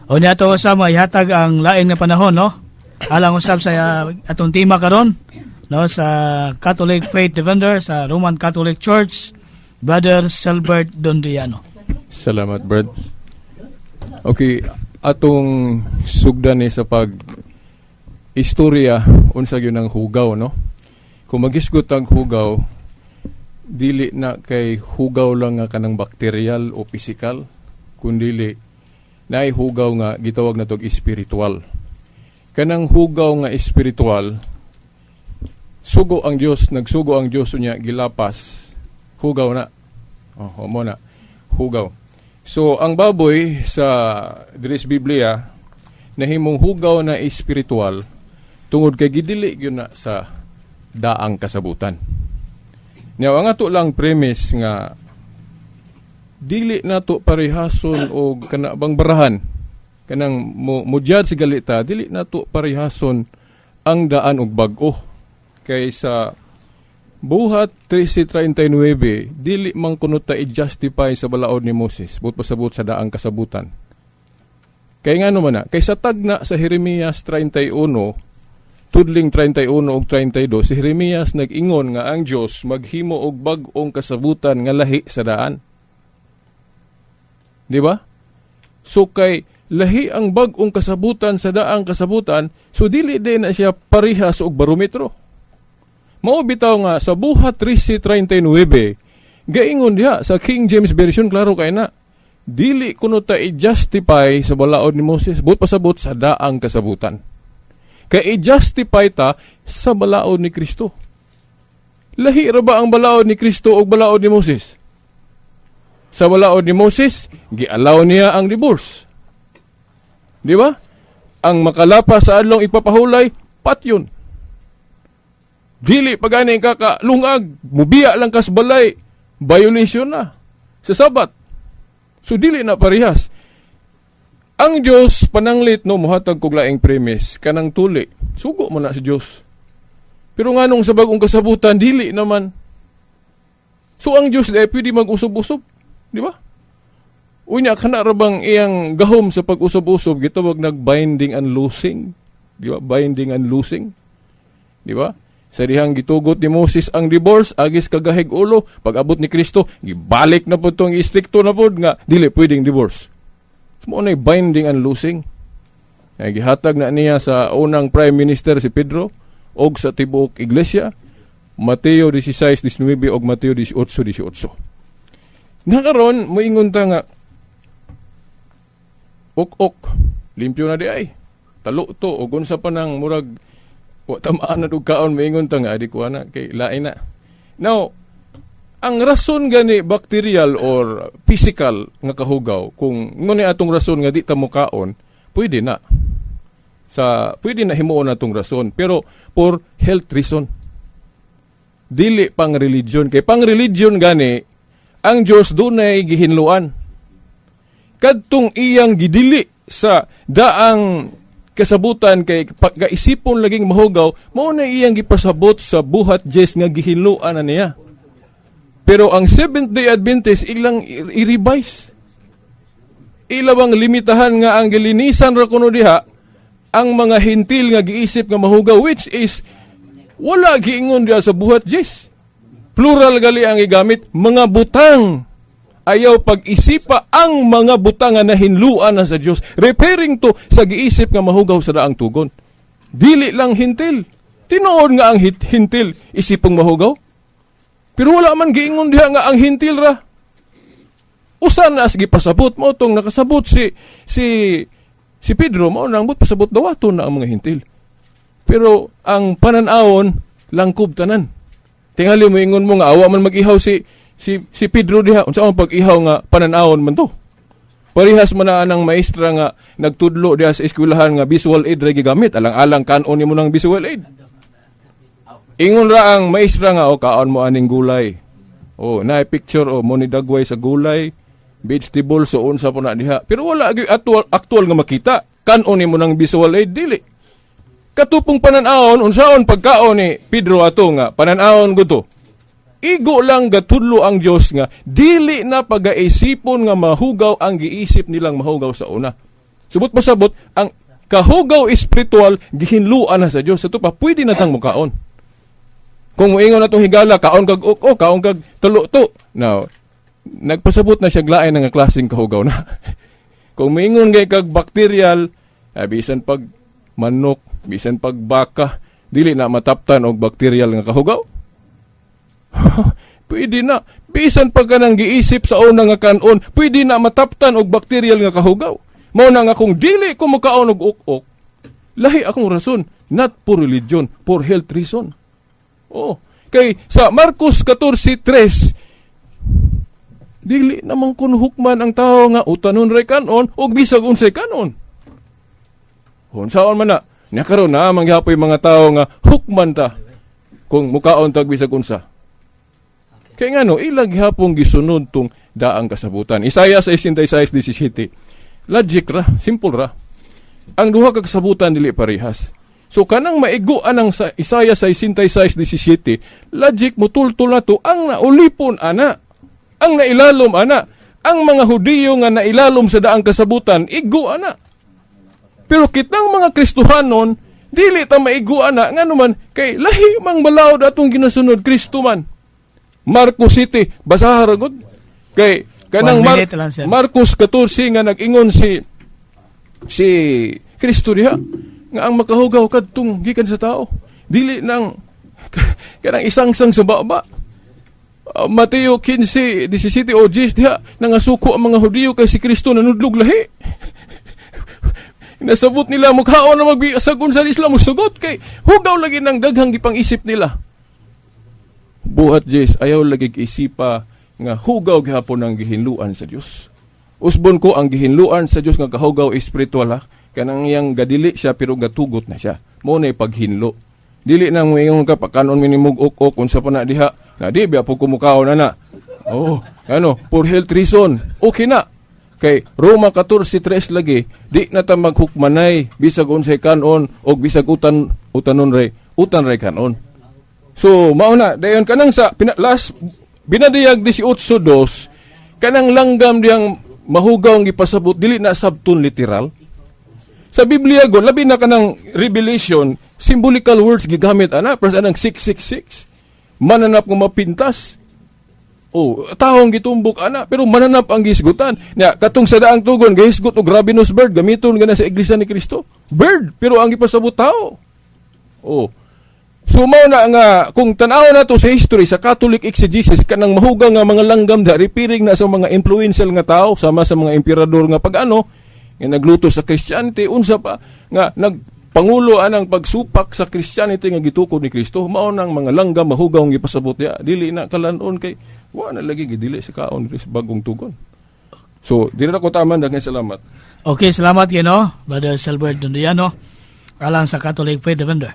O niya to sa ihatag ang lain nga panahon, no? Alang usab sa atong tema karon, no, sa Catholic Faith Defender sa Roman Catholic Church, Brother Selbert Dondriano. Salamat, Brad. Okay, atong sugdan ni sa istorya unsa gyud ang hugaw, no? Kung magisgot ang hugaw, dili na kay hugaw lang nga kanang bakteryal o pisikal, kundili naay hugaw nga gitawag na tog espiritual. Kanang hugaw nga espiritual, sugo ang Dios, nagsugo ang Dios unya gilapas, hugaw na. Mo na, hugaw. So ang baboy sa Dres Biblia nahimong hugaw na espiritual tungod kay gidili gyud na sa daang kasabutan. Nya ang ato lang premise nga dili nato parehason og kanabang barahan kanang mo judge galita, dili nato parehason ang daan og bag-o kay sa buhat 13:39 dili man kuno ta i-justify sa balaod ni Moses but pasabot sa daang kasabutan. Kay ngano man na kay sa tagna sa Jeremias 31 tudling 31 ug 32 si Jeremias nag-ingon nga ang Dios maghimo og bag-ong kasabutan nga lahi sa daan. Di ba? So kay lahi ang bag-ong kasabutan sa daang kasabutan, so dili din na siya parihas og barometro. Mao bitaw nga sa buhat 13:39 gaingon diha sa King James Version klaro kay na dili kuno ta i-justify sa balaod ni Moses but pasabot sa daang kasabutan. Kay i-justify ta sa balaod ni Kristo. Lahi ra ba ang balaod ni Kristo og balaod ni Moses? Sa balaod ni Moses, gialaw niya ang divorce. Di ba? Ang makalapa sa adlong ipapahulay, patyon. Dili pagani kakalungag, mubiya lang kas balay, violation na sa Sabat. So dili na parihas. Ang Dios pananglit no mohatag kog laing premise kanang tuli. Sugo man na si Dios. Pero nganong sa bag-ong kasabutan dili naman. So ang Dios ay pwede mag-usob-usob. Di ba? Unya kana ra bang iyang gahom sa pag-usob-usob gitawag nag-binding and loosing. Di ba? Binding and loosing. Di ba? Sa dihang gitugot ni Moses ang divorce agis kagahig ulo, pag-abot ni Kristo gibalik na pud tong istrikto na pud nga dili pwedeng divorce. Mo nay binding and loosing. Ay gihatag na niya sa unang prime minister si Pedro og sa tibuok iglesia, Mateo 16:19 og Mateo 18:18. Nakaron, moingon ta nga, ok, limpyo na di ay. Talo to, o gunsa pa ng murag, o tamaan na kaon, moingon ta nga, adik ko na, kay lain na. Now, ang rason gani bacterial or physical nga kahugaw, kung ngunit atong rason nga di ta mo kaon, pwede na. Pwede na himuon atong rason, pero for health reason. Dili pang religion. Kay pang religion gani, ang Diyos dunay gihinluan. Kadtong iyang gidili sa daang kasabutan kay pagkaisipon laging mahugaw, mao na iyang gipasabot sa buhat Diyos nga gihinluan na niya. Pero ang Seventh-day Adventist ilang i-revise. Ilawang limitahan nga ang gilinisan ra kuno diha ang mga hintil nga giisip nga mahugaw, which is wala giingon diha sa buhat Diyos. Plural gali ang igamit, mga butang. Ayaw pag-isipa ang mga butang nga nahinluan na sa Dios, referring to sa giisip nga mahugaw sa daang tugon. Dili lang hintil. Tinuod nga ang hintil isipong mahugaw. Pero wala man giingon diha nga ang hintil ra. Usan na asgi pasabot mo tong nakasabot si Pedro mao nang pasabot daw ato na ang mga hintil. Pero ang panan-awon langkob tanan. Tingali mo ingon mo nga awa man mag-ihaw si Pedro diha. Unsa man pag-ihaw nga panan-awon man to? Parihas man na ang maestra nga nagtudlo diha sa eskwelahan nga visual aid ra gigamit. Alang-alang kanon nimo ng visual aid. Ingon ra ang maestra nga kaon mo aning gulay. Naay picture mo ni dagway sa gulay, vegetable so unsa po na diha. Pero wala gyud actual nga makita. Kanon nimo ng visual aid dili. Katupong panan-awon unsaon pagkaon ni Pedro ato nga panan-awon gud to. Igo lang gatudlo ang Dios nga dili na pagaisipon nga mahugaw ang giisip nilang mahugaw sa una. Subot pasabot, ang kahugaw espiritual, gihinluan na sa Dios. Ito pa, pwede na tang mukaon. Kung muingon na itong higala, kaon kag uko, kaon kag tulo-to. Now, nagpasabot na siya lain ng klaseng kahugaw na. Kung muingon kay kag bacterial, bisan pag manok, bisan pag baka, dili na mataptan og bacterial nga kahugaw. Pwede na. Bisan pag kanang giisip sa una nga kanon, pwede na mataptan og bacterial nga kahugaw. Mao na nga kung dili ko makaon og uk-ok, lahi akong rason, not for religion, for health reason. Oh, kay sa Marcos 14:3, dili namang kun hukman ang tao nga utanon ray kanon og bisag unsay kanon. Unsaon man na, nya karon na mangyapoy mga tao nga hukman ta kung mukaon tag bisag unsa. Kay ngano ilang gihapon gisunod tong daang kasabutan. Isaiah 66:17. Logic ra, simple ra. Ang duha ka kasabutan dili parehas. So kanang maiguan ang sa Isaiah 66:17, logic mo tultul na to ang naulipon ana, ang nailalom ana, ang mga Hudiyo nga nailalom sa daang kasabutan igu ana. Pero kitang mga Kristohanon dili ta maigu ana nganuman kay lahi mang balaod atong ginasunod Kristo man. Marcos 7 basaha ra gud kay kanang Marcos 14 nga nag-ingon si Kristo diha nga ang makahugaw kadtong gikan sa tao dili nang kanang isang-sang sa baba. Mateo 15:17 o 10 diha nangasuko ang mga Hudiyo kay si Kristo nanudlog lahi. Nasabot nila mukhaon na magbiasagon sa Islam musugot kay hugaw lagi nang daghang gipang-isip nila. Buhat Jes ayaw lagi isipa nga hugaw gihapon ang gihinluan sa Dios. Usbon ko ang gihinluan sa Dios nga kahugaw espiritual ha. Kanang iyang gadili siya pero gatugot na siya. Mo na paghinlo. Dili na mo ingon ka pakanon minimug ok unsa pa na diha. Na di biya po kumukaon na. Oh, for health reason. Okay na. Kay Roma 14:3 lagi, di na ta maghukmanay bisag unsay kanon o bisag utan ray kanon. So mao na dayon kanang sa last binadiyag 18:2 kanang langgam diyang mahugaw ang ipasabot dili na sabton literal. Sa Biblia go labi na kanang Revelation, symbolical words gigamit ana para anang 666. Mananap nga mapintas. Oh, taong gitumbok ana pero mananap ang gisgutan. Nya katong sa daang tugon gihisgot og ravenous bird gamiton gana sa iglesia ni Kristo. Bird pero ang ipasabot tao. Oh. So mao na nga kung tan-aw nato sa history sa Catholic exegesis kanang mahugaw nga mga langgam da referring na sa mga influential nga tao sama sa mga emperador nga pag-ano nga nagluto sa Christianity unsa pa nga nagpangulo anang pagsupak sa Christianity nga gitukod ni Kristo mao nang mga langgam mahugaw nga ipasabot ya dili na kalanon kay wa na lagi gidili sa kaon sa bagong tugon. So dili na ko taman daghang salamat. Okay, salamat Brother Silbert Dundiano alang sa Catholic Faith Defender.